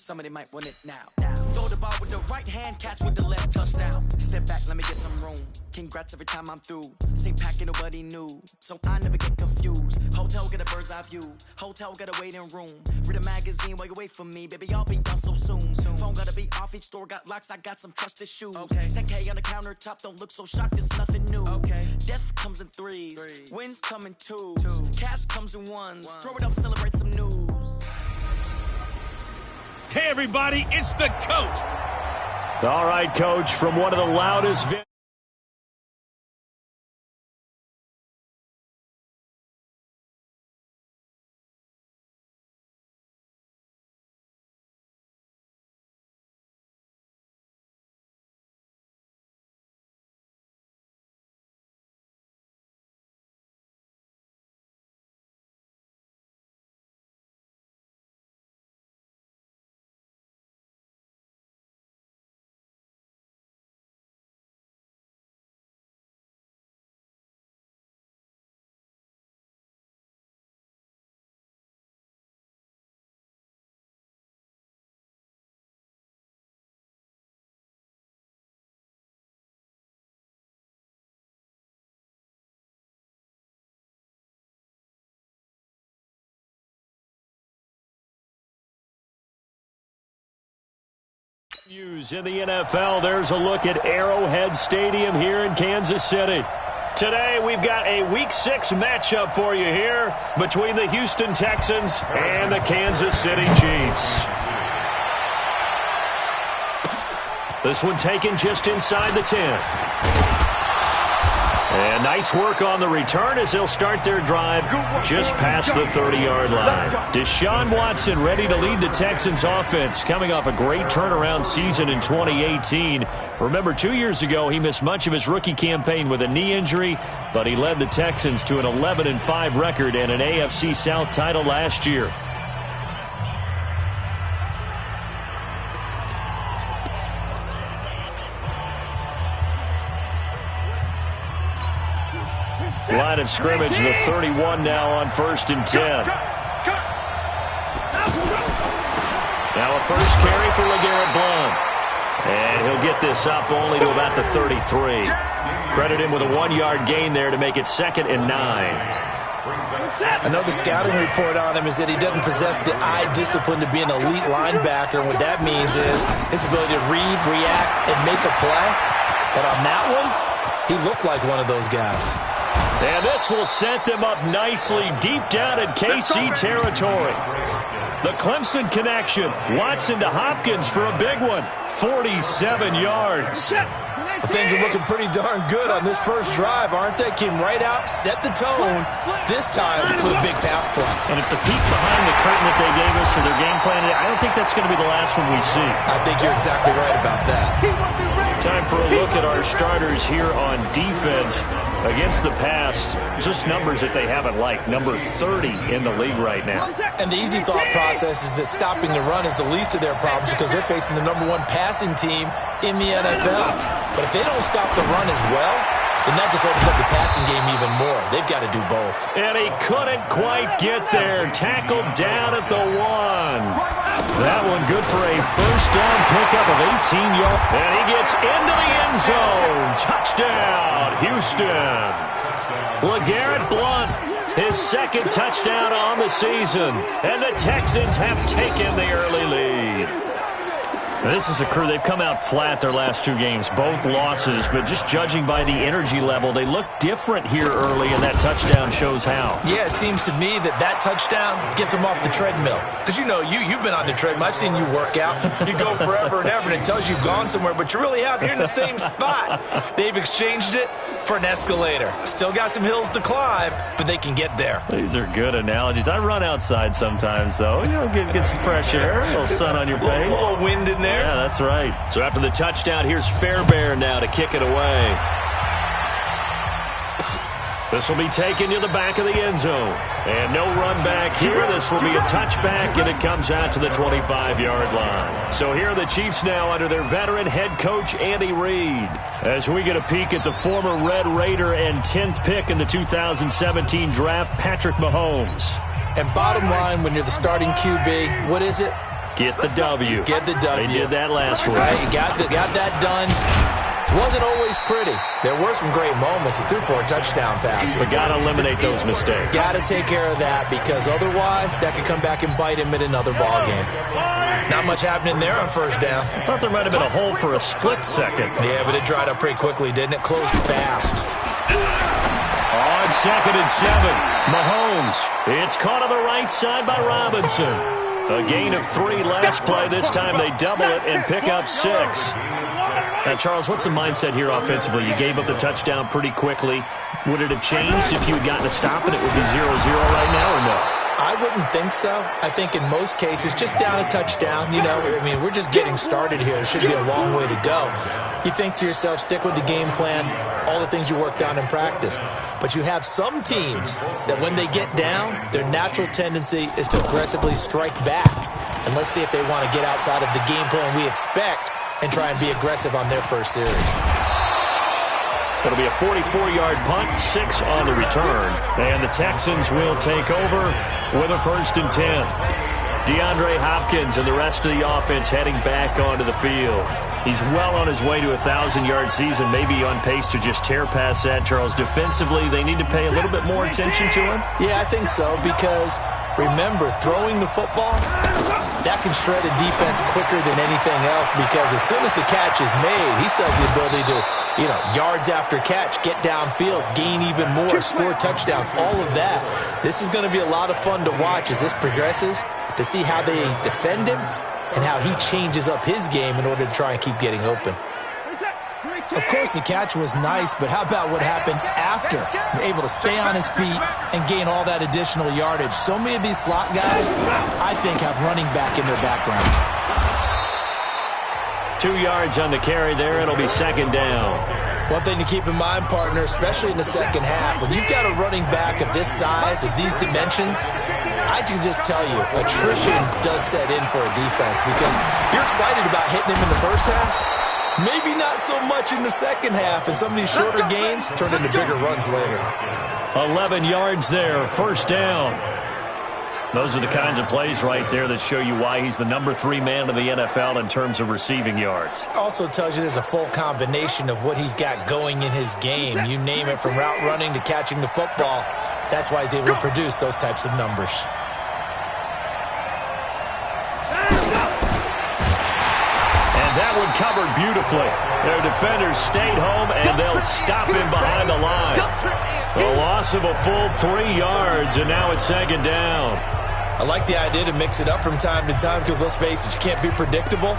somebody might want it now. Throw the ball with the right hand, catch with the left, touchdown. Step back, let me get some room. Congrats every time I'm through. Same pack, ain't nobody knew, so I never get confused. Hotel, get a bird's eye view. Hotel, got a waiting room. Read a magazine while you wait for me, baby, I'll be done so soon. Phone gotta be off, each store got locks, I got some trusted shoes. 10K on the countertop, don't look so shocked, it's nothing new. Death comes in threes, wins come in twos. Cash comes in ones, throw it up, celebrate some news. Hey, everybody, it's the coach. All right, Coach, from one of the loudest... News in the NFL. There's a look at Arrowhead Stadium here in Kansas City. Today, we've got a Week 6 matchup for you here between the Houston Texans and the Kansas City Chiefs. This one taken just inside the 10. And nice work on the return as they'll start their drive just past the 30-yard line. Deshaun Watson ready to lead the Texans offense, coming off a great turnaround season in 2018. Remember, 2 years ago, he missed much of his rookie campaign with a knee injury, but he led the Texans to an 11-5 record and an AFC South title last year. Line of scrimmage, the 31 now on 1st and 10. Now a first carry for LeGarrette Blount. And he'll get this up only to about the 33. Credit him with a 1-yard gain there to make it 2nd and 9. Another scouting report on him is that he doesn't possess the eye discipline to be an elite linebacker. And what that means is his ability to read, react, and make a play. But on that one, he looked like one of those guys. And this will set them up nicely deep down in KC territory. The Clemson connection. Watson to Hopkins for a big one. 47 yards. Things are looking pretty darn good on this first drive, aren't they? Came right out, set the tone, this time with a big pass play. And if the peek behind the curtain that they gave us or their game plan, I don't think that's going to be the last one we see. I think you're exactly right about that. Time for a look at our starters here on defense. Against the pass, just numbers that they haven't liked. Number 30 in the league right now. And the easy thought process is that stopping the run is the least of their problems because they're facing the #1 passing team in the NFL. But if they don't stop the run as well, then that just opens up the passing game even more. They've got to do both. And he couldn't quite get there. Tackled down at the 1. That one good for a first down pickup of 18 yards. And he gets into the end zone. Touchdown, Houston. LeGarrette Blount, his 2nd touchdown on the season. And the Texans have taken the early lead. Now, this is a crew. They've come out flat their last 2 games, both losses, but just judging by the energy level, they look different here early, and that touchdown shows how. Yeah, it seems to me that touchdown gets them off the treadmill. Because, you know, you've been on the treadmill. I've seen you work out. You go forever and ever, and it tells you you've gone somewhere, but you really have. You're in the same spot. They've exchanged it for an escalator. Still got some hills to climb, but they can get there. These are good analogies. I run outside sometimes, though. You know, get some fresh air, a little sun on your face. A little wind in there. Yeah, that's right. So after the touchdown, here's Fairbairn now to kick it away. This will be taken to the back of the end zone. And no run back here. This will be a touchback, and it comes out to the 25-yard line. So here are the Chiefs now under their veteran head coach, Andy Reid. As we get a peek at the former Red Raider and 10th pick in the 2017 draft, Patrick Mahomes. And bottom line, when you're the starting QB, what is it? Get the W. Get the W. They did that last week. Right, you got that done. Wasn't always pretty. There were some great moments. He threw 4 touchdown passes. But got to eliminate those mistakes. Got to take care of that, because otherwise that could come back and bite him in another ball game. Not much happening there on first down. I thought there might have been a hole for a split second. Yeah, but it dried up pretty quickly, didn't it? Closed fast. On 2nd and 7, Mahomes. It's caught on the right side by Robinson. A gain of 3 last play. This time they double it and pick up 6. Now, Charles, what's the mindset here offensively? You gave up the touchdown pretty quickly. Would it have changed if you had gotten a stop and it would be 0-0 right now, or no? I wouldn't think so. I think in most cases, just down a touchdown, we're just getting started here. It should be a long way to go. You think to yourself, stick with the game plan, all the things you worked on in practice. But you have some teams that when they get down, their natural tendency is to aggressively strike back. And let's see if they want to get outside of the game plan we expect and try and be aggressive on their first series. It'll be a 44-yard punt, 6 on the return. And the Texans will take over with a 1st and 10. DeAndre Hopkins and the rest of the offense heading back onto the field. He's well on his way to a 1,000-yard season, maybe on pace to just tear past that, Charles. Defensively, they need to pay a little bit more attention to him? Yeah, I think so, because remember, throwing the football, that can shred a defense quicker than anything else, because as soon as the catch is made, he still has the ability to, yards after catch, get downfield, gain even more, score touchdowns, all of that. This is going to be a lot of fun to watch as this progresses, to see how they defend him and how he changes up his game in order to try and keep getting open. Of course, the catch was nice, but how about what happened after? Able to stay on his feet and gain all that additional yardage. So many of these slot guys, I think, have running back in their background. 2 yards on the carry there. It'll be 2nd down. One thing to keep in mind, partner, especially in the second half, when you've got a running back of this size, of these dimensions, I can just tell you, attrition does set in for a defense, because you're excited about hitting him in the first half. Maybe not so much in the second half, and some of these shorter gains turn into bigger runs later. 11 yards there, 1st down. Those are the kinds of plays right there that show you why he's the number 3 man of the NFL in terms of receiving yards. Also tells you there's a full combination of what he's got going in his game. You name it, from route running to catching the football. That's why he's able to produce those types of numbers. That one covered beautifully. Their defenders stayed home, and they'll stop him behind the line. A loss of a full 3 yards, and now it's 2nd down. I like the idea to mix it up from time to time, because let's face it, you can't be predictable.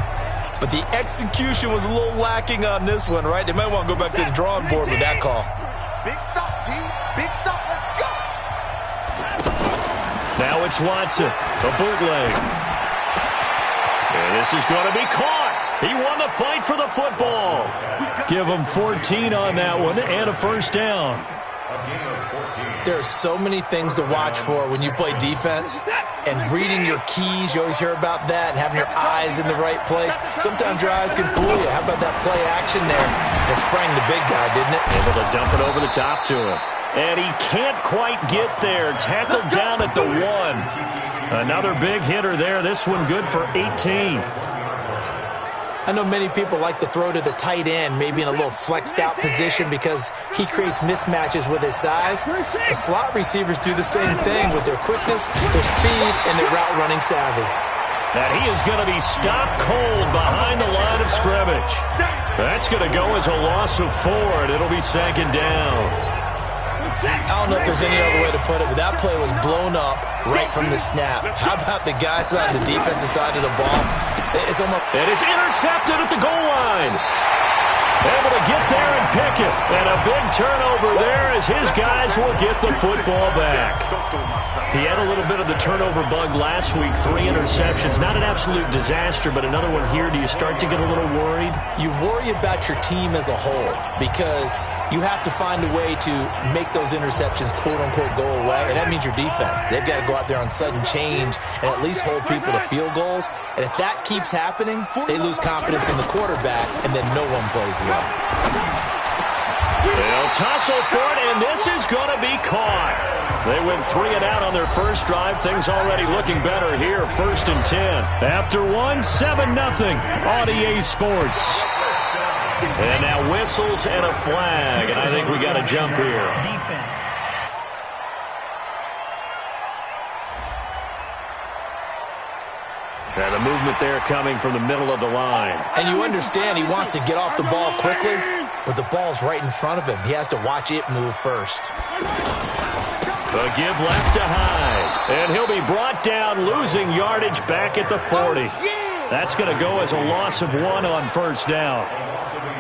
But the execution was a little lacking on this one, right? They might want to go back to the drawing board with that call. Big stop, D. Big stop. Let's go. Now it's Watson, the bootleg. And this is going to be caught. He won the fight for the football. Give him 14 on that one and a 1st down. There are so many things to watch for when you play defense. And reading your keys, you always hear about that, and having your eyes in the right place. Sometimes your eyes can fool you. How about that play action there? That sprang the big guy, didn't it? Able to dump it over the top to him. And he can't quite get there. Tackled down at the 1. Another big hitter there. This one good for 18. I know many people like to throw to the tight end, maybe in a little flexed out position, because he creates mismatches with his size. The slot receivers do the same thing with their quickness, their speed, and their route running savvy. And he is going to be stopped cold behind the line of scrimmage. That's going to go as a loss of 4, and it'll be 2nd down. I don't know if there's any other way to put it, but that play was blown up right from the snap. How about the guys on the defensive side of the ball? It's almost... And it's intercepted at the goal line. Able to get there and pick it. And a big turnover there as his guys will get the football back. He had a little bit of the turnover bug last week, 3 interceptions. Not an absolute disaster, but another one here. Do you start to get a little worried? You worry about your team as a whole, because you have to find a way to make those interceptions, quote-unquote, go away, and that means your defense. They've got to go out there on sudden change and at least hold people to field goals. And if that keeps happening, they lose confidence in the quarterback, and then no one plays well. They'll tussle for it, and this is going to be caught. They went 3 and out on their first drive. Things already looking better here. 1st and 10. After 7-0 on EA Sports. And now whistles and a flag. And I think we got a jump here. Defense. And the movement there coming from the middle of the line. And you understand he wants to get off the ball quickly, but the ball's right in front of him. He has to watch it move first. The give left to Hyde. And he'll be brought down, losing yardage back at the 40. That's going to go as a loss of 1 on first down.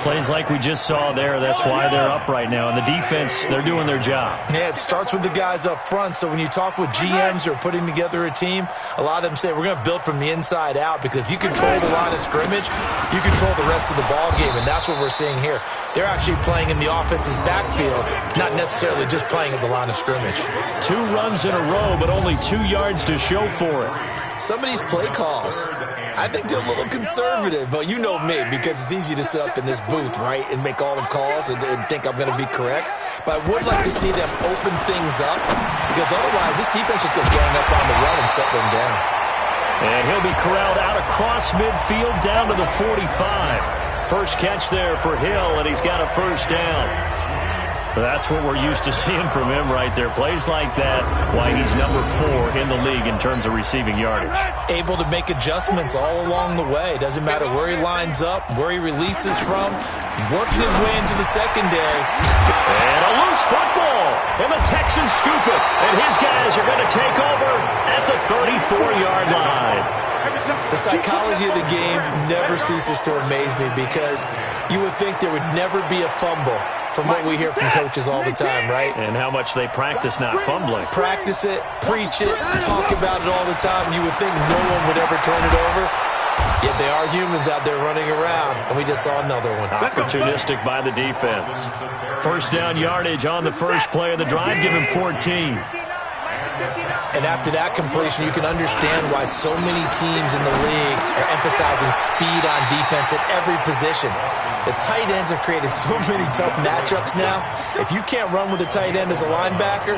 Plays like we just saw there. That's why they're up right now. And the defense, they're doing their job. Yeah, it starts with the guys up front. So when you talk with GMs who are putting together a team, a lot of them say we're going to build from the inside out, because if you control the line of scrimmage, you control the rest of the ball game, and that's what we're seeing here. They're actually playing in the offense's backfield, not necessarily just playing at the line of scrimmage. 2 runs in a row, but only 2 yards to show for it. Some of these play calls, I think they're a little conservative, but you know me, because it's easy to sit up in this booth, right, and make all the calls and think I'm going to be correct. But I would like to see them open things up, because otherwise this defense is going to gang up on the run and shut them down. And he'll be corralled out across midfield down to the 45. First catch there for Hill, and he's got a first down. That's what we're used to seeing from him right there. Plays like that, why he's number 4 in the league in terms of receiving yardage. Able to make adjustments all along the way. Doesn't matter where he lines up, where he releases from, working his way into the secondary. And a loose football, and the Texans scoop it. And his guys are going to take over at the 34-yard line. The psychology of the game never ceases to amaze me, because you would think there would never be a fumble from what we hear from coaches all the time, right? And how much they practice not fumbling. Practice it, preach it, talk about it all the time. You would think no one would ever turn it over. Yet they are humans out there running around, and we just saw another one. Opportunistic by the defense. First down yardage on the first play of the drive. Give him 14. And after that completion, you can understand why so many teams in the league are emphasizing speed on defense at every position. The tight ends have created so many tough matchups now. If you can't run with a tight end as a linebacker,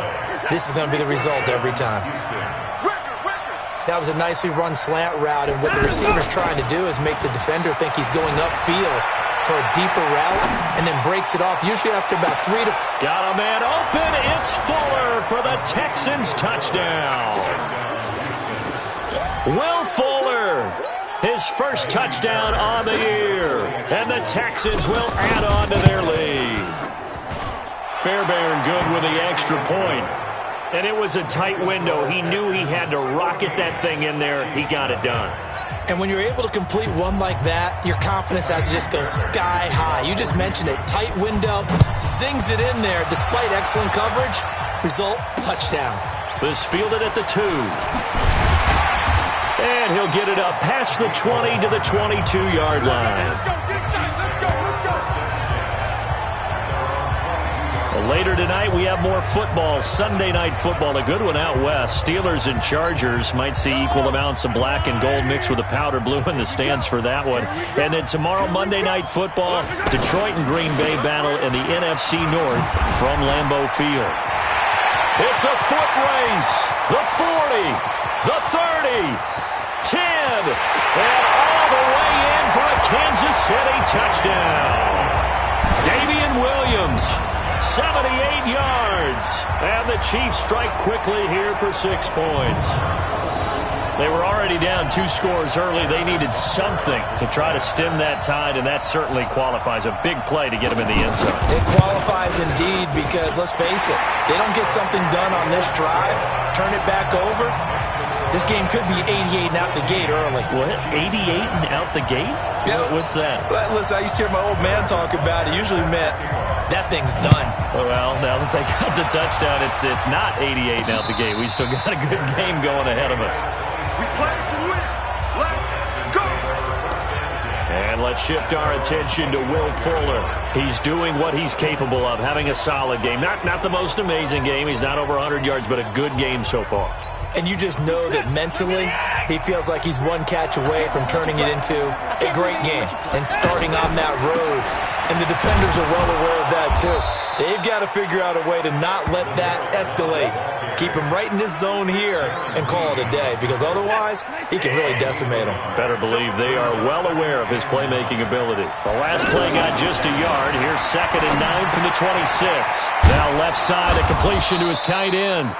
this is going to be the result every time. That was a nicely run slant route, and what the receiver's trying to do is make the defender think he's going upfield for a deeper route, and then breaks it off, usually after about 3 to... Got a man open. It's Fuller for the Texans touchdown. Will Fuller, his first touchdown on the year, and the Texans will add on to their lead. Fairbairn good with the extra point. And it was a tight window. He knew he had to rocket that thing in there. He got it done. And when you're able to complete one like that, your confidence has to just go sky high. You just mentioned it. Tight window, zings it in there despite excellent coverage. Result, touchdown. This fielded at the 2. And he'll get it up past the 20 to the 22-yard line. Later tonight, we have more football, Sunday night football, a good one out west. Steelers and Chargers might see equal amounts of black and gold mixed with a powder blue in the stands for that one. And then tomorrow, Monday night football, Detroit and Green Bay battle in the NFC North from Lambeau Field. It's a foot race. The 40, the 30, 10, and all the way in for a Kansas City touchdown. Damian Williams. 78 yards. And the Chiefs strike quickly here for 6 points. They were already down 2 scores early. They needed something to try to stem that tide, and that certainly qualifies. A big play to get them in the end zone. It qualifies indeed, because let's face it, they don't get something done on this drive, turn it back over, this game could be 88 and out the gate early. What? 88 and out the gate? Yeah. What's that? Listen, I used to hear my old man talk about it. Usually meant that thing's done. Well, now that they got the touchdown, it's not 88 and out the gate. We still got a good game going ahead of us. We play to win. Let's go. And let's shift our attention to Will Fuller. He's doing what he's capable of, having a solid game. Not the most amazing game. He's not over 100 yards, but a good game so far. and you just know that mentally he feels like he's one catch away from turning it into a great game and starting on that road. And the defenders are well aware of that too. They've got to figure out a way to not let that escalate. Keep him right in his zone here and call it a day, because otherwise he can really decimate him. Better believe they are well aware of his playmaking ability. The last play got just a yard. Here's 2nd and 9 from the 26. Now left side, a completion to his tight end.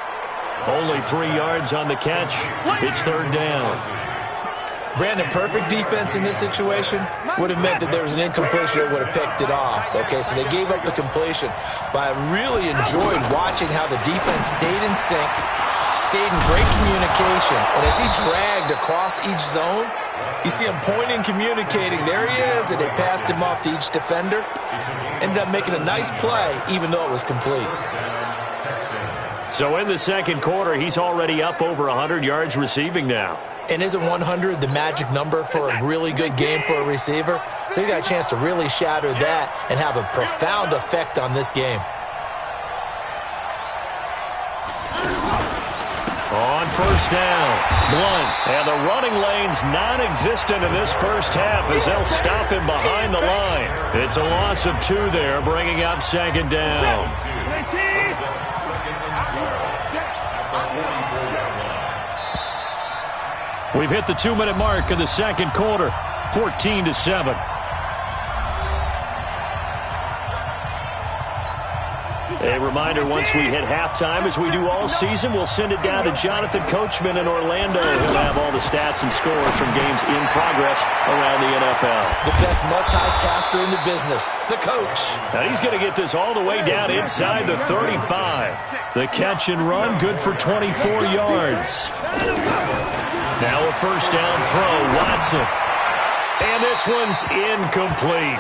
Only 3 yards on the catch. It's 3rd down. Brandon, perfect defense in this situation would have meant that there was an incompletion that would have picked it off. Okay, so they gave up the completion. But I really enjoyed watching how the defense stayed in sync, stayed in great communication. And as he dragged across each zone, you see him pointing, communicating. There he is, and they passed him off to each defender. Ended up making a nice play, even though it was complete. So in the second quarter, he's already up over 100 yards receiving now. And isn't 100 the magic number for a really good game for a receiver? So he got a chance to really shatter that and have a profound effect on this game. On 1st down, Blunt. And the running lane's non-existent in this first half as they'll stop him behind the line. It's a loss of 2 there, bringing up 2nd down. We've hit the 2-minute mark of the second quarter, 14-7. A reminder, once we hit halftime, as we do all season, we'll send it down to Jonathan Coachman in Orlando. He'll have all the stats and scores from games in progress around the NFL. The best multitasker in the business, the coach. Now he's going to get this all the way down inside the 35. The catch and run, good for 24 yards. Now a 1st down throw, Watson. And this one's incomplete.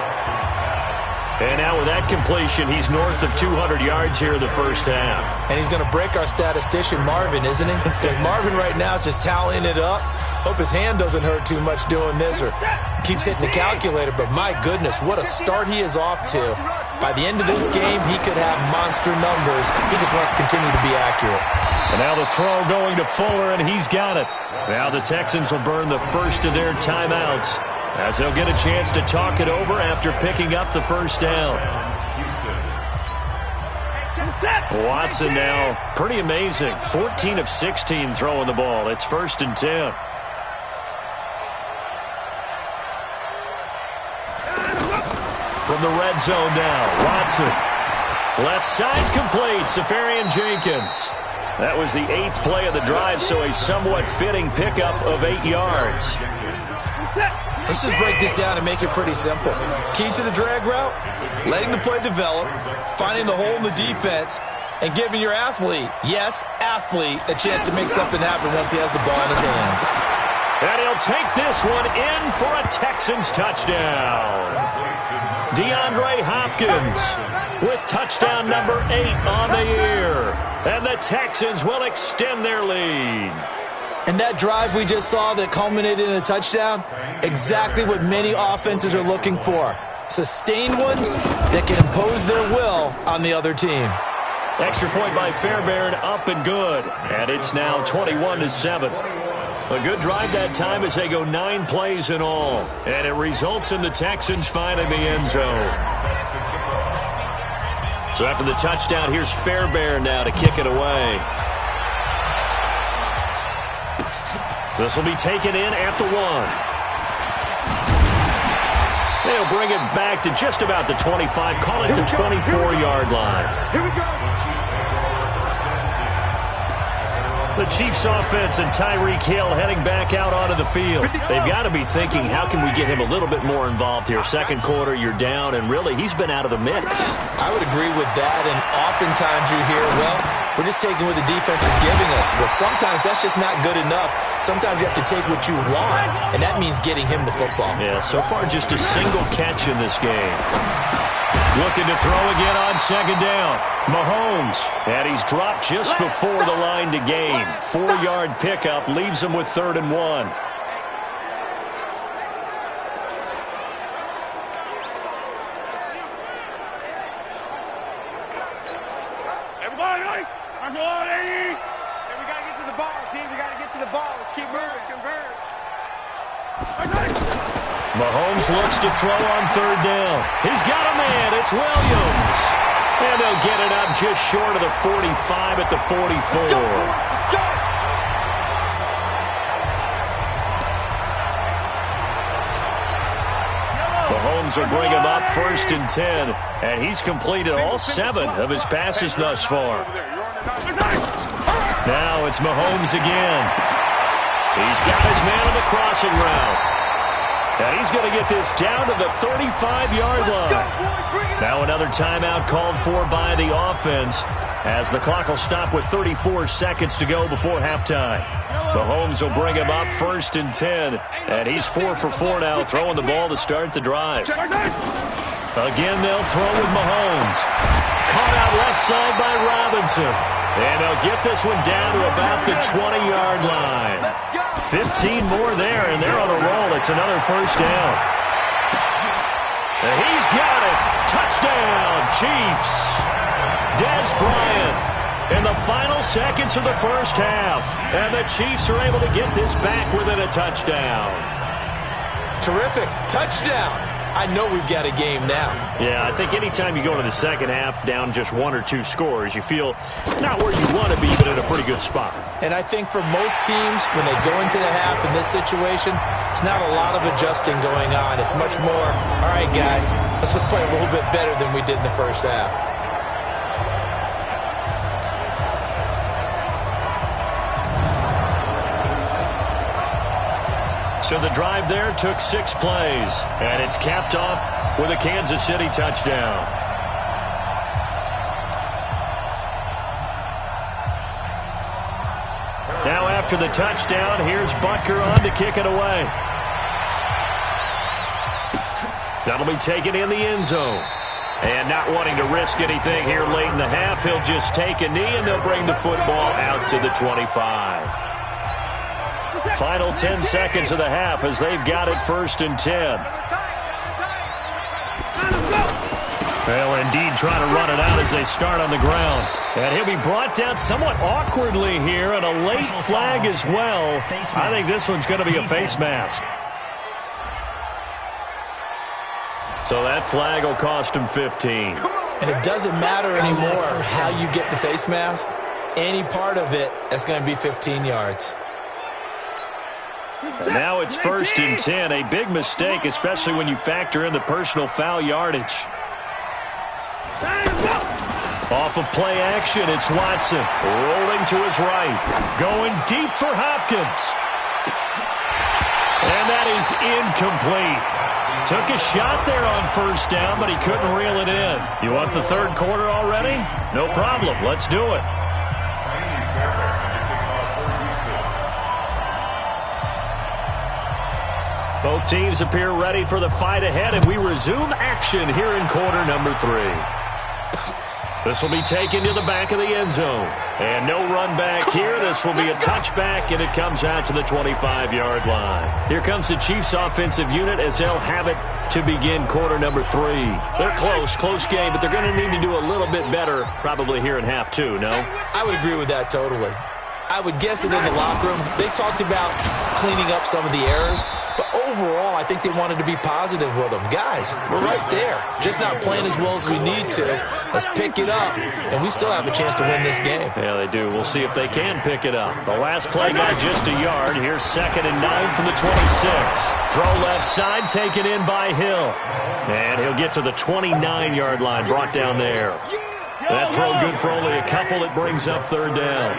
And now with that completion, he's north of 200 yards here in the first half. And he's going to break our statistician, Marvin, isn't he? Because Marvin right now is just tallying it up. Hope his hand doesn't hurt too much doing this or keeps hitting the calculator. But my goodness, what a start he is off to. By the end of this game, he could have monster numbers. He just wants to continue to be accurate. And now the throw going to Fuller, and he's got it. Now the Texans will burn the first of their timeouts as they'll get a chance to talk it over after picking up the 1st down. Watson now, pretty amazing. 14 of 16 throwing the ball. It's 1st and 10. From the red zone now, Watson. Left side complete, Safarian Jenkins. That was the 8th play of the drive, so a somewhat fitting pickup of 8 yards. Let's just break this down and make it pretty simple. Key to the drag route, letting the play develop, finding the hole in the defense, and giving your athlete, yes, athlete, a chance to make something happen once he has the ball in his hands. And he'll take this one in for a Texans touchdown. DeAndre Hopkins with touchdown number 8 on the year. And the Texans will extend their lead. And that drive we just saw that culminated in a touchdown, exactly what many offenses are looking for. Sustained ones that can impose their will on the other team. Extra point by Fairbairn, up and good. And it's now 21-7. A good drive that time as they go 9 plays in all. And it results in the Texans finding the end zone. So after the touchdown, here's Fairbairn now to kick it away. This will be taken in at the 1. They'll bring it back to just about the 25, call it the 24-yard line. Here we go. The Chiefs offense and Tyreek Hill heading back out onto the field. They've got to be thinking, how can we get him a little bit more involved here? Second quarter, you're down, and really, he's been out of the mix. I would agree with that, and oftentimes you hear, well, we're just taking what the defense is giving us. Well, sometimes that's just not good enough. Sometimes you have to take what you want, and that means getting him the football. Yeah, so far just a single catch in this game. Looking to throw again on 2nd down. Mahomes, and he's dropped just before the line to gain. 4-yard pickup leaves him with 3rd and 1. Everybody, I'm going, 80. And we got to get to the ball, team. the ball. Let's keep moving. Converge. Mahomes looks to throw on third down. He's got a man. It's Williams. And they'll get it up just short of the 45 at the 44. Let's go. Mahomes will bring him up 1st and 10. And he's completed all 7 of his passes thus far. Now it's Mahomes again. He's got his man on the crossing route. And he's going to get this down to the 35-yard line. Now another timeout called for by the offense as the clock will stop with 34 seconds to go before halftime. Mahomes will bring him up 1st and 10. And he's 4 for 4 now, throwing the ball to start the drive. Again, they'll throw with Mahomes. Caught out left side by Robinson. And they'll get this one down to about the 20-yard line. 15 more there, and they're on a roll. It's another first down. And he's got it. Touchdown, Chiefs. Dez Bryant in the final seconds of the first half. And the Chiefs are able to get this back within a touchdown. Terrific. Touchdown. I know we've got a game now. Yeah, I think anytime you go into the second half down just 1 or 2 scores, you feel not where you want to be, but in a pretty good spot. And I think for most teams, when they go into the half in this situation, it's not a lot of adjusting going on. It's much more, all right, guys, let's just play a little bit better than we did in the first half. So the drive there took 6 plays, and it's capped off with a Kansas City touchdown. Now after the touchdown, here's Butker on to kick it away. That'll be taken in the end zone. And not wanting to risk anything here late in the half, he'll just take a knee, and they'll bring the football out to the 25. Final 10 seconds of the half as they've got it 1st and 10. They'll indeed try to run it out as they start on the ground. And he'll be brought down somewhat awkwardly here, and a late flag as well. I think this one's going to be a face mask. So that flag will cost him 15. And it doesn't matter anymore how you get the face mask. Any part of it, that's going to be 15 yards. And now it's 1st and 10. A big mistake, especially when you factor in the personal foul yardage. Off of play action, it's Watson. Rolling to his right. Going deep for Hopkins. And that is incomplete. Took a shot there on 1st down, but he couldn't reel it in. You want the 3rd quarter already? No problem. Let's do it. Both teams appear ready for the fight ahead, and we resume action here in quarter number 3. This will be taken to the back of the end zone. And no run back here. This will be a touchback, and it comes out to the 25-yard line. Here comes the Chiefs offensive unit as they'll have it to begin quarter number 3. They're close game, but they're going to need to do a little bit better probably here in half 2, no? I would agree with that totally. I would guess that in the locker room, they talked about cleaning up some of the errors, but overall, I think they wanted to be positive with them. Guys, we're right there. Just not playing as well as we need to. Let's pick it up, and we still have a chance to win this game. Yeah, they do. We'll see if they can pick it up. The last play got just a yard. Here's 2nd and 9 from the 26. Throw left side, taken in by Hill. And he'll get to the 29-yard line, brought down there. That throw good for only a couple. It brings up 3rd down.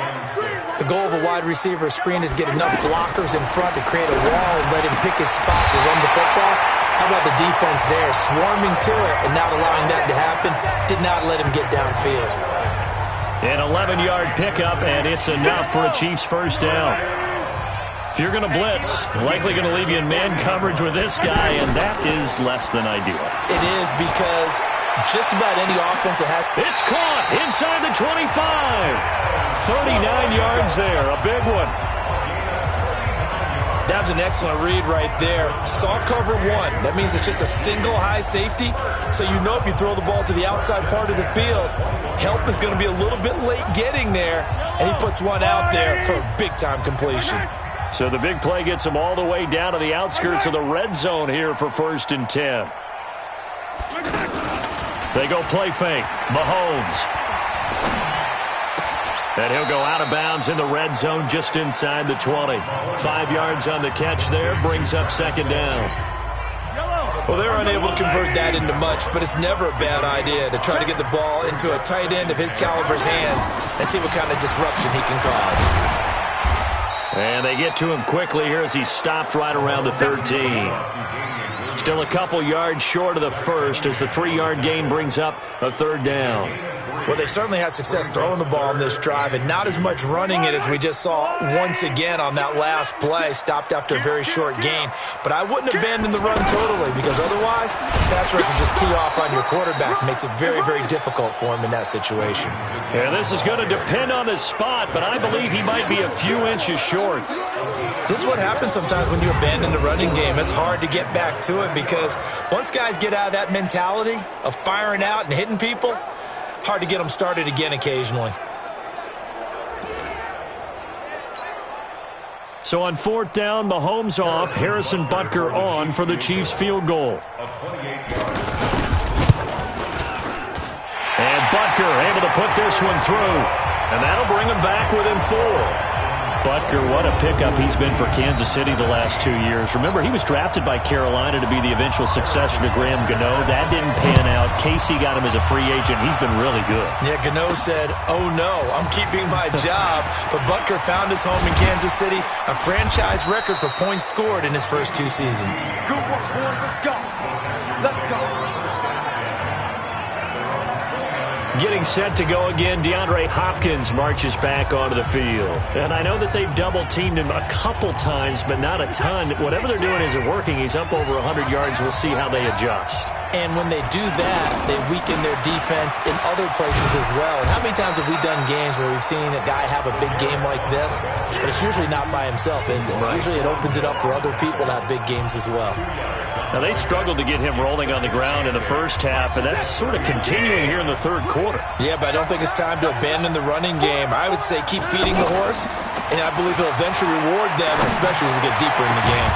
The goal of a wide receiver screen is get enough blockers in front to create a wall and let him pick his spot to run the football. How about the defense there, swarming to it and not allowing that to happen? Did not let him get downfield. An 11-yard pickup, and it's enough for a Chiefs 1st down. If you're going to blitz, likely going to leave you in man coverage with this guy, and that is less than ideal. It is because just about any offense that has... It's caught inside the 25. 39 yards there, a big one. That was an excellent read right there. Saw cover one. That means it's just a single high safety. So you know if you throw the ball to the outside part of the field, help is going to be a little bit late getting there. And he puts one out there for a big-time completion. So the big play gets them all the way down to the outskirts of the red zone here for 1st and 10. They go play fake. Mahomes. And he'll go out of bounds in the red zone just inside the 20. 5 yards on the catch there, brings up 2nd down. Well, they're unable to convert that into much, but it's never a bad idea to try to get the ball into a tight end of his caliber's hands and see what kind of disruption he can cause. And they get to him quickly here as he's stopped right around the 13. Still a couple yards short of the first as the 3-yard gain brings up a 3rd down. Well, they certainly had success throwing the ball on this drive and not as much running it as we just saw once again on that last play. Stopped after a very short gain. But I wouldn't abandon the run totally because otherwise, pass rush will just tee off on your quarterback. Makes it very, very difficult for him in that situation. Yeah, this is going to depend on his spot, but I believe he might be a few inches short. This is what happens sometimes when you abandon the running game. It's hard to get back to it because once guys get out of that mentality of firing out and hitting people, hard to get them started again occasionally. So on 4th down, Mahomes off, Harrison Butker on for the Chiefs field goal. And Butker able to put this one through. And that'll bring him back within 4. Butker, what a pickup he's been for Kansas City the last 2 years. Remember, he was drafted by Carolina to be the eventual successor to Graham Gano. That didn't pan out. Casey got him as a free agent. He's been really good. Yeah, Gano said, oh no, I'm keeping my job. But Butker found his home in Kansas City, a franchise record for points scored in his first 2 seasons. Good work, boys. Let's go. Let's go. Getting set to go again, DeAndre Hopkins marches back onto the field. And I know that they've double-teamed him a couple times, but not a ton. Whatever they're doing isn't working. He's up over 100 yards. We'll see how they adjust. And when they do that, they weaken their defense in other places as well. And how many times have we done games where we've seen a guy have a big game like this, but it's usually not by himself, is it? Right. Usually it opens it up for other people to have big games as well. Now, they struggled to get him rolling on the ground in the first half, and that's sort of continuing here in the 3rd quarter. Yeah, but I don't think it's time to abandon the running game. I would say keep feeding the horse, and I believe he'll eventually reward them, especially as we get deeper in the game.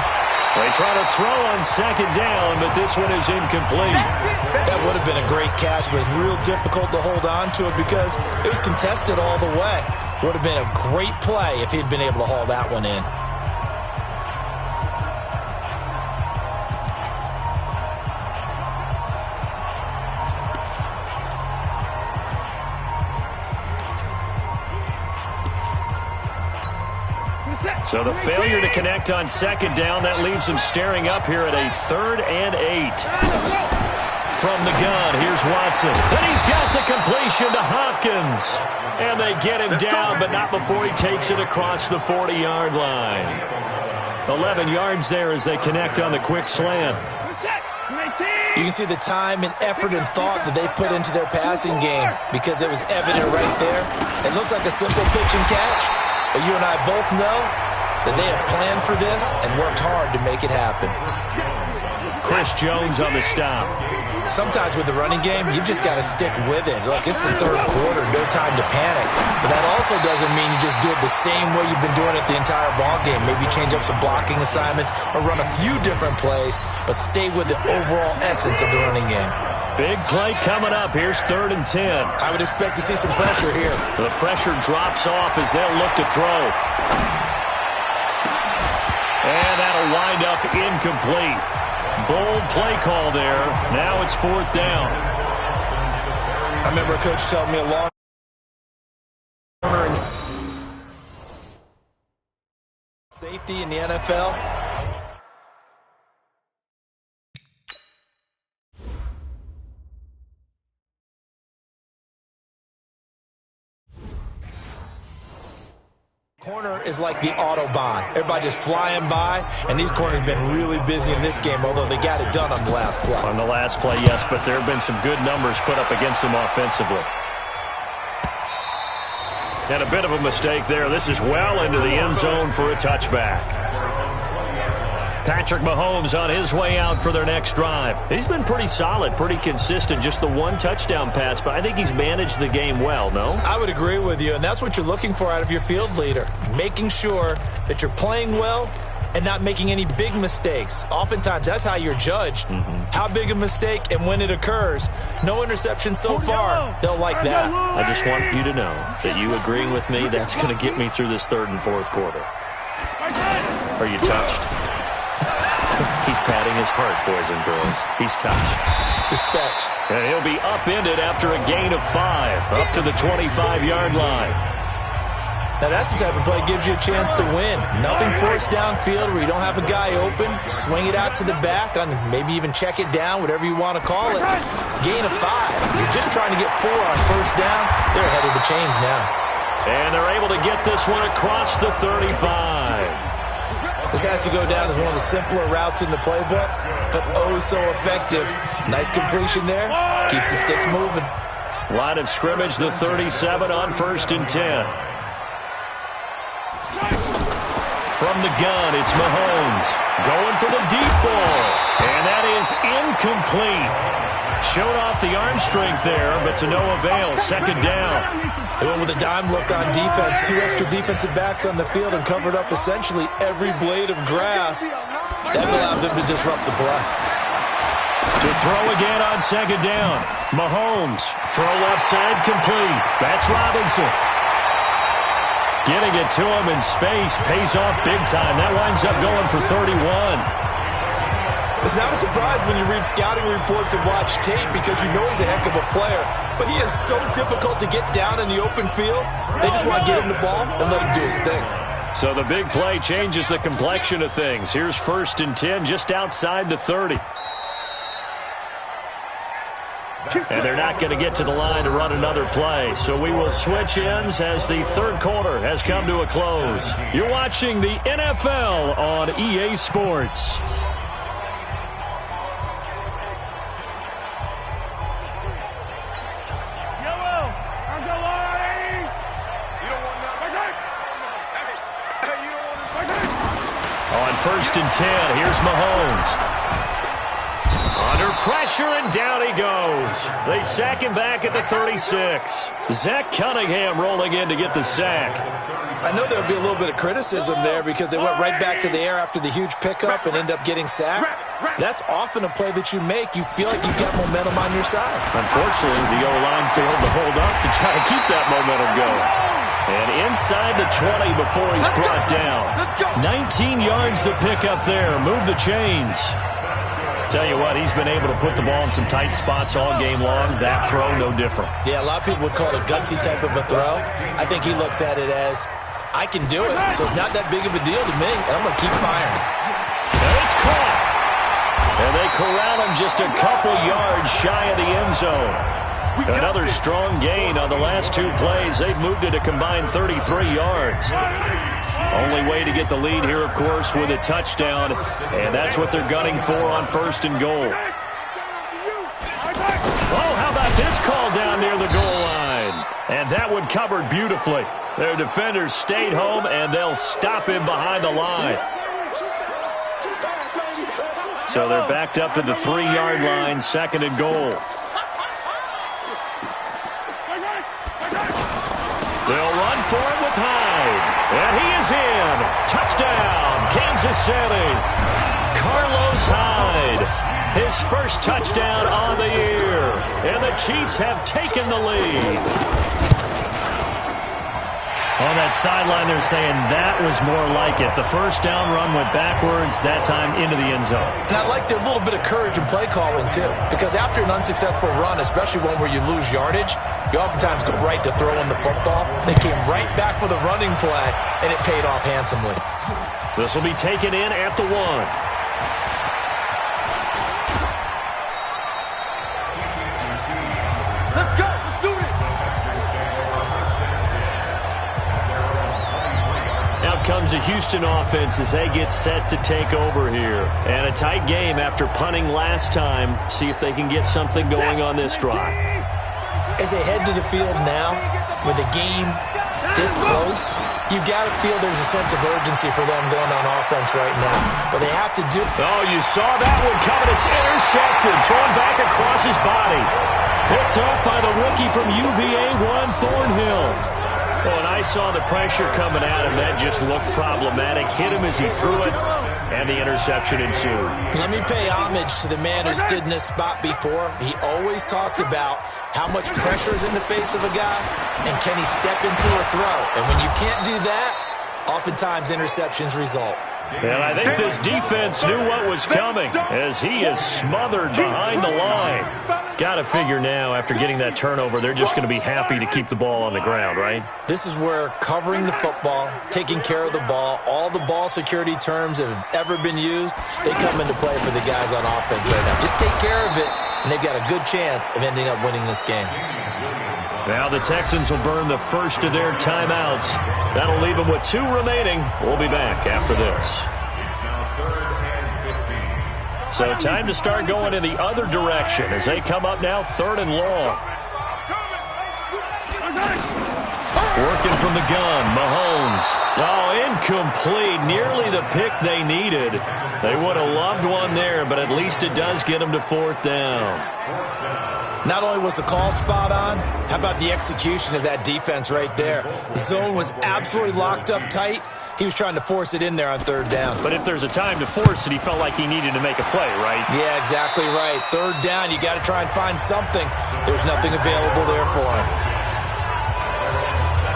They try to throw on 2nd down, but this one is incomplete. That would have been a great catch, but it's real difficult to hold on to it because it was contested all the way. Would have been a great play if he'd been able to haul that one in. So the failure to connect on 2nd down, that leaves him staring up here at a 3rd and 8. From the gun, here's Watson. And he's got the completion to Hopkins. And they get him down, but not before he takes it across the 40-yard line. 11 yards there as they connect on the quick slant. You can see the time and effort and thought that they put into their passing game because it was evident right there. It looks like a simple pitch and catch, but you and I both know that they have planned for this and worked hard to make it happen. Chris Jones on the stop. Sometimes with the running game, you've just got to stick with it. Look, it's the 3rd quarter, no time to panic. But that also doesn't mean you just do it the same way you've been doing it the entire ball game. Maybe change up some blocking assignments or run a few different plays, but stay with the overall essence of the running game. Big play coming up. Here's 3rd and 10. I would expect to see some pressure here. The pressure drops off as they'll look to throw. And that'll wind up incomplete. Bold play call there. Now it's 4th down. I remember a coach telling me a long corner and safety in the NFL. Corner is like the Autobahn. Everybody just flying by, and these corners have been really busy in this game, although they got it done on the last play. On the last play, yes, but there have been some good numbers put up against them offensively. And a bit of a mistake there. This is well into the end zone for a touchback. Patrick Mahomes on his way out for their next drive. He's been pretty solid, pretty consistent, just the one touchdown pass, but I think he's managed the game well, no? I would agree with you, and that's what you're looking for out of your field leader, making sure that you're playing well and not making any big mistakes. Oftentimes, that's how you're judged. How big a mistake and when it occurs. No interception so far. They'll like that. I just want you to know that you agreeing with me, that's going to get me through this third and fourth quarter. Are you touched? He's patting his heart, boys and girls. He's touched. Respect. And he'll be upended after a gain of 5, up to the 25-yard line. Now, that's the type of play that gives you a chance to win. Nothing forced downfield where you don't have a guy open. Swing it out to the back, on maybe even check it down, whatever you want to call it. Gain of 5. You're just trying to get 4 on first down. They're ahead of the chains now. And they're able to get this one across the 35. This has to go down as one of the simpler routes in the playbook, but oh so effective. Nice completion there. Keeps the sticks moving. Line of scrimmage, the 37 on 1st and 10. From the gun, it's Mahomes. Going for the deep ball. And that is incomplete. Showed off the arm strength there, but to no avail. Second down. They went with a dime look on defense. 2 extra defensive backs on the field and covered up essentially every blade of grass. That allowed them to disrupt the play. To throw again on second down. Mahomes. Throw left side complete. That's Robinson. Getting it to him in space pays off big time. That winds up going for 31. It's not a surprise when you read scouting reports and watch tape because you know he's a heck of a player. But he is so difficult to get down in the open field. They just want to get him the ball and let him do his thing. So the big play changes the complexion of things. Here's 1st and 10 just outside the 30. And they're not going to get to the line to run another play. So we will switch ends as the third quarter has come to a close. You're watching the NFL on EA Sports. On 1st and 10, here's Mahomes. Under pressure, and down he goes. They sack him back at the 36. Zach Cunningham rolling in to get the sack. I know there'll be a little bit of criticism there because they went right back to the air after the huge pickup and end up getting sacked. That's often a play that you make. You feel like you've got momentum on your side. Unfortunately, the O-line failed to hold up to try to keep that momentum going. And inside the 20 before he's brought down. 19 yards to pick up there. Move the chains. Tell you what, he's been able to put the ball in some tight spots all game long. That throw, no different. Yeah, a lot of people would call it a gutsy type of a throw. I think he looks at it as, I can do it, so it's not that big of a deal to me, and I'm going to keep firing. And it's caught. And they corral him just a couple yards shy of the end zone. Another strong gain on the last 2 plays. They've moved it a combined 33 yards. Only way to get the lead here, of course, with a touchdown, and that's what they're gunning for on 1st and goal. Oh, how about this call down near the goal line? And that one covered beautifully. Their defenders stayed home, and they'll stop him behind the line. So they're backed up to the 3-yard line, 2nd and goal. They'll run for it with Hyde. And he is in. Touchdown, Kansas City. Carlos Hyde. His first touchdown on the year. And the Chiefs have taken the lead. On that sideline, they're saying that was more like it. The first down run went backwards, that time into the end zone. And I like their little bit of courage in play calling, too. Because after an unsuccessful run, especially one where you lose yardage, you oftentimes go right to throwing the football. They came right back with a running play, and it paid off handsomely. This will be taken in at the 1. Let's go. Let's do it. Out comes the Houston offense as they get set to take over here. And a tight game after punting last time. See if they can get something going on this drive. As they head to the field now, with the game this close, you've got to feel there's a sense of urgency for them going on offense right now. But they have to do... Oh, you saw that one coming. It's intercepted. Thrown back across his body. Picked up by the rookie from UVA, Juan Thornhill. Oh, and I saw the pressure coming at him. That just looked problematic. Hit him as he threw it, and the interception ensued. Let me pay homage to the man who stood in this spot before. He always talked about how much pressure is in the face of a guy, and can he step into a throw? And when you can't do that, oftentimes interceptions result. And I think this defense knew what was coming as he is smothered behind the line. Got to figure now, after getting that turnover, they're just going to be happy to keep the ball on the ground, right? This is where covering the football, taking care of the ball, all the ball security terms that have ever been used, they come into play for the guys on offense right now. Just take care of it, and they've got a good chance of ending up winning this game. Now the Texans will burn the first of their timeouts. That'll leave them with 2 remaining. We'll be back after this. So time to start going in the other direction as they come up now 3rd and long. Working from the gun, Mahomes. Oh, incomplete. Nearly the pick they needed. They would have loved one there, but at least it does get them to 4th down. Not only was the call spot on, how about the execution of that defense right there? The zone was absolutely locked up tight. He was trying to force it in there on 3rd down. But if there's a time to force it, he felt like he needed to make a play, right? Yeah, exactly right. 3rd down, you got to try and find something. There's nothing available there for him.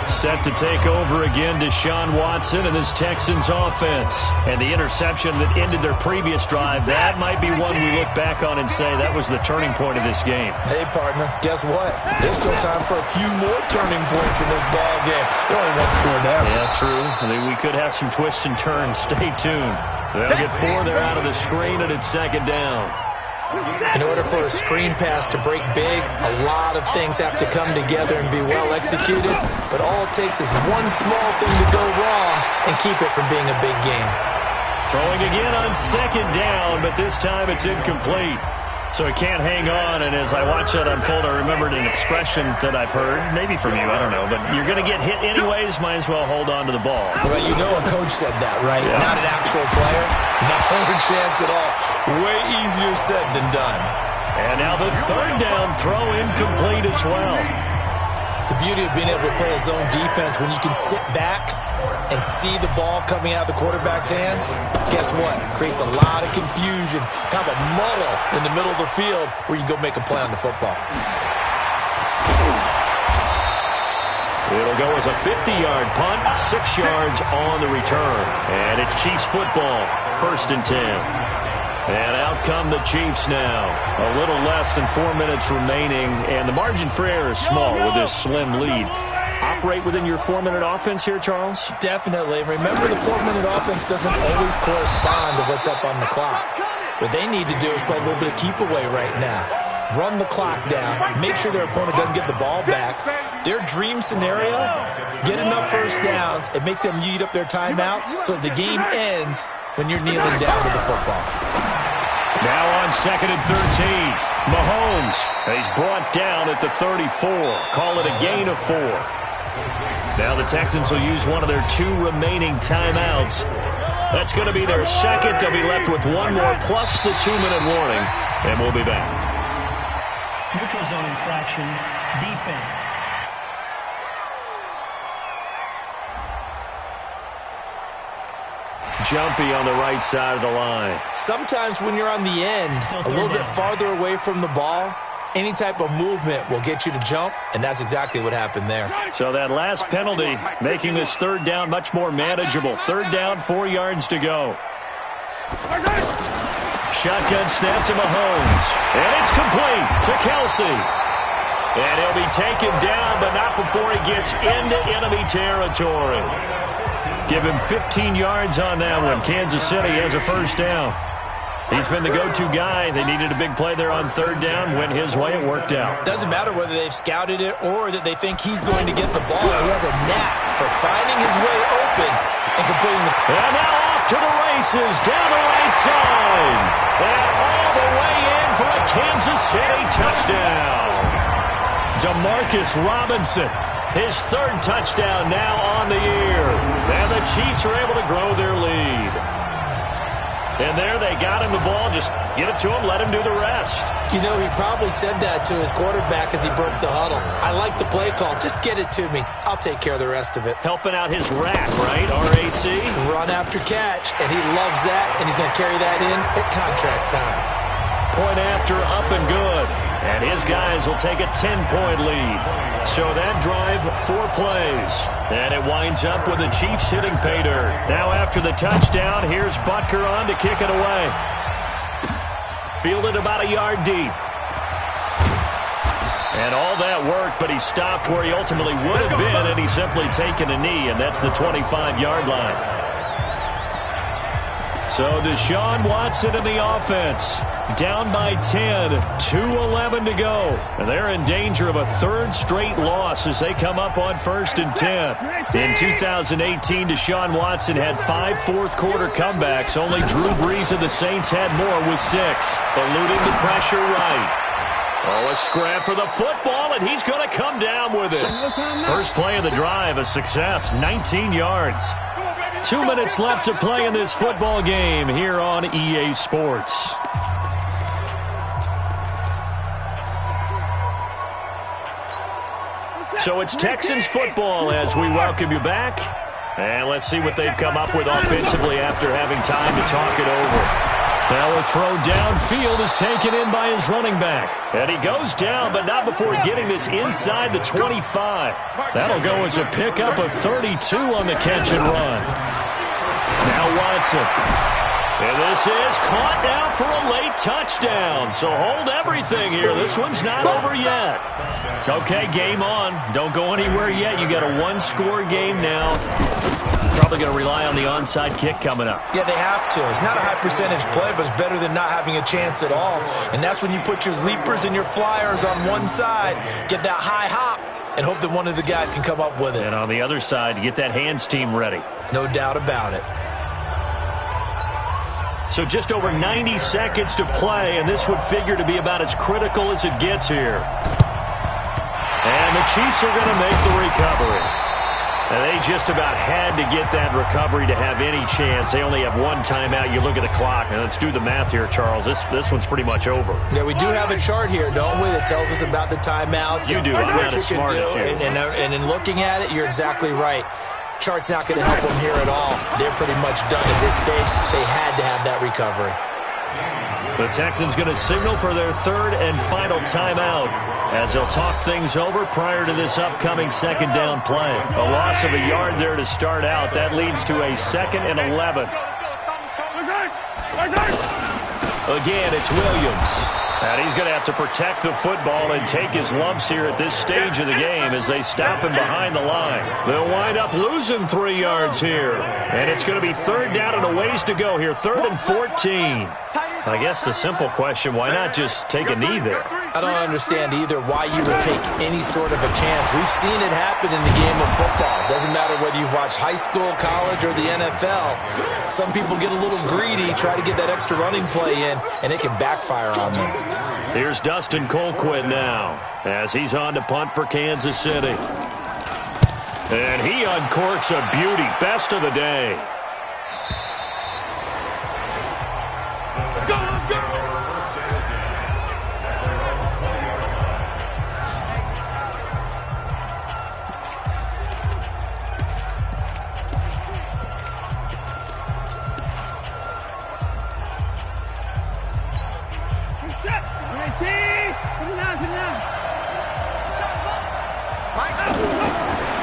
Set to take over again, Deshaun Watson and this Texans offense. And the interception that ended their previous drive, that might be one we look back on and say that was the turning point of this game. Hey, partner, guess what? There's still time for a few more turning points in this ball game. They're only 1 score down. Yeah, true. I mean, we could have some twists and turns. Stay tuned. They'll get 4 there out of the screen, and it's 2nd down. In order for a screen pass to break big, a lot of things have to come together and be well executed. But all it takes is one small thing to go wrong and keep it from being a big game. Throwing again on 2nd down, but this time it's incomplete. So it can't hang on, and as I watch that unfold, I remembered an expression that I've heard, maybe from you, I don't know, but you're going to get hit anyways, might as well hold on to the ball. Well, you know a coach said that, right? Yeah. Not an actual player. No chance at all. Way easier said than done. And now the 3rd down throw incomplete as well. The beauty of being able to play a zone defense when you can sit back and see the ball coming out of the quarterback's hands, guess what? Creates a lot of confusion, kind of a muddle in the middle of the field where you can go make a play on the football. It'll go as a 50-yard punt, 6 yards on the return. And it's Chiefs football, 1st and 10. And out come the Chiefs now. A little less than 4 minutes remaining, and the margin for error is small with this slim lead. Operate within your 4-minute offense here, Charles? Definitely. Remember, the 4-minute offense doesn't always correspond to what's up on the clock. What they need to do is play a little bit of keep away right now. Run the clock down. Make sure their opponent doesn't get the ball back. Their dream scenario, get enough 1st downs and make them eat up their timeouts so the game ends when you're kneeling down with the football. Now on 2nd and 13. Mahomes. He's brought down at the 34. Call it a gain of 4. Now the Texans will use one of their 2 remaining timeouts. That's going to be their 2nd. They'll be left with 1 more plus the 2-minute warning, and we'll be back. Neutral zone infraction, defense. Jumpy on the right side of the line. Sometimes when you're on the end, a little bit farther away from the ball, any type of movement will get you to jump, and that's exactly what happened there. So that last penalty making this 3rd down much more manageable. 3rd down, 4 yards to go. Shotgun snap to Mahomes. And it's complete to Kelsey. And he'll be taken down, but not before he gets into enemy territory. Give him 15 yards on that one. Kansas City has a 1st down. He's been the go-to guy. They needed a big play there on 3rd down. Went his way. It worked out. Doesn't matter whether they've scouted it or that they think he's going to get the ball. He has a knack for finding his way open and completing the... And now off to the races down the right side. And all the way in for a Kansas City touchdown. Demarcus Robinson His third touchdown now on the year. And the Chiefs are able to grow their lead. And there they got him the ball. Just get it to him, let him do the rest. You know, he probably said that to his quarterback as he broke the huddle. I like the play call. Just get it to me. I'll take care of the rest of it. Helping out his rack, right? RAC? Run after catch, and he loves that, and he's going to carry that in at contract time. Point after, up and good. And his guys will take a 10-point lead. So that drive, 4 plays. And it winds up with the Chiefs hitting pay dirt. Now after the touchdown, here's Butker on to kick it away. Fielded about a yard deep. And all that work, but he stopped where he ultimately would have been, and he's simply taken a knee, and that's the 25-yard line. So Deshaun Watson in the offense. Down by 10, 2:11 to go. And they're in danger of a third straight loss as they come up on 1st and 10. In 2018, Deshaun Watson had 5 fourth-quarter comebacks. Only Drew Brees of the Saints had more with 6. Eluding the pressure right. Oh, a scrap for the football, and he's going to come down with it. First play of the drive, a success, 19 yards. 2 minutes left to play in this football game here on EA Sports. So it's Texans football as we welcome you back. And let's see what they've come up with offensively after having time to talk it over. Now a throw downfield is taken in by his running back. And he goes down, but not before getting this inside the 25. That'll go as a pickup of 32 on the catch and run. Now Watson. And this is caught now for a late touchdown. So hold everything here. This one's not over yet. Okay, game on. Don't go anywhere yet. You got a 1-score game now. Probably going to rely on the onside kick coming up. Yeah, they have to. It's not a high percentage play, but it's better than not having a chance at all. And that's when you put your leapers and your flyers on one side, get that high hop, and hope that one of the guys can come up with it. And on the other side, get that hands team ready. No doubt about it. So just over 90 seconds to play, and this would figure to be about as critical as it gets here. And the Chiefs are going to make the recovery. And they just about had to get that recovery to have any chance. They only have 1 timeout. You look at the clock, and let's do the math here, Charles. This one's pretty much over. Yeah, we do have a chart here, don't we, that tells us about the timeouts. You do. I'm not as smart as you. And in looking at it, you're exactly right. Chart's not going to help them here at all. They're pretty much done at this stage. They had to have that recovery. The Texans going to signal for their 3rd and final timeout as they'll talk things over prior to this upcoming 2nd down play. A loss of a yard there to start out. That leads to a 2nd and 11. Again, it's Williams. And he's going to have to protect the football and take his lumps here at this stage of the game as they stop him behind the line. They'll wind up losing 3 yards here. And it's going to be 3rd down and a ways to go here, 3rd and 14. I guess the simple question, why not just take a knee there? I don't understand either why you would take any sort of a chance. We've seen it happen in the game of football. Doesn't matter whether you watch high school, college, or the NFL. Some people get a little greedy, try to get that extra running play in, and it can backfire on them. Here's Dustin Colquitt now as he's on to punt for Kansas City. And he uncorks a beauty. Best of the day.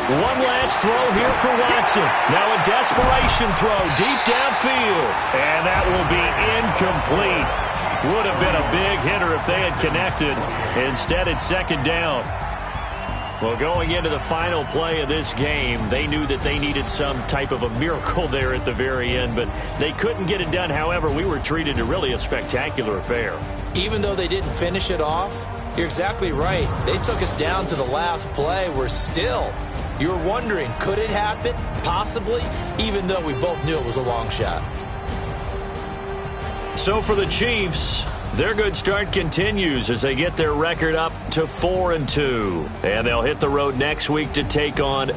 One last throw here for Watson. Now a desperation throw deep downfield. And that will be incomplete. Would have been a big hitter if they had connected. Instead, it's 2nd down. Well, going into the final play of this game, they knew that they needed some type of a miracle there at the very end, but they couldn't get it done. However, we were treated to really a spectacular affair. Even though they didn't finish it off, you're exactly right. They took us down to the last play. We're still, you're wondering, could it happen? Possibly, even though we both knew it was a long shot. So for the Chiefs, Their good start continues as they get their record up to 4-2. And they'll hit the road next week to take on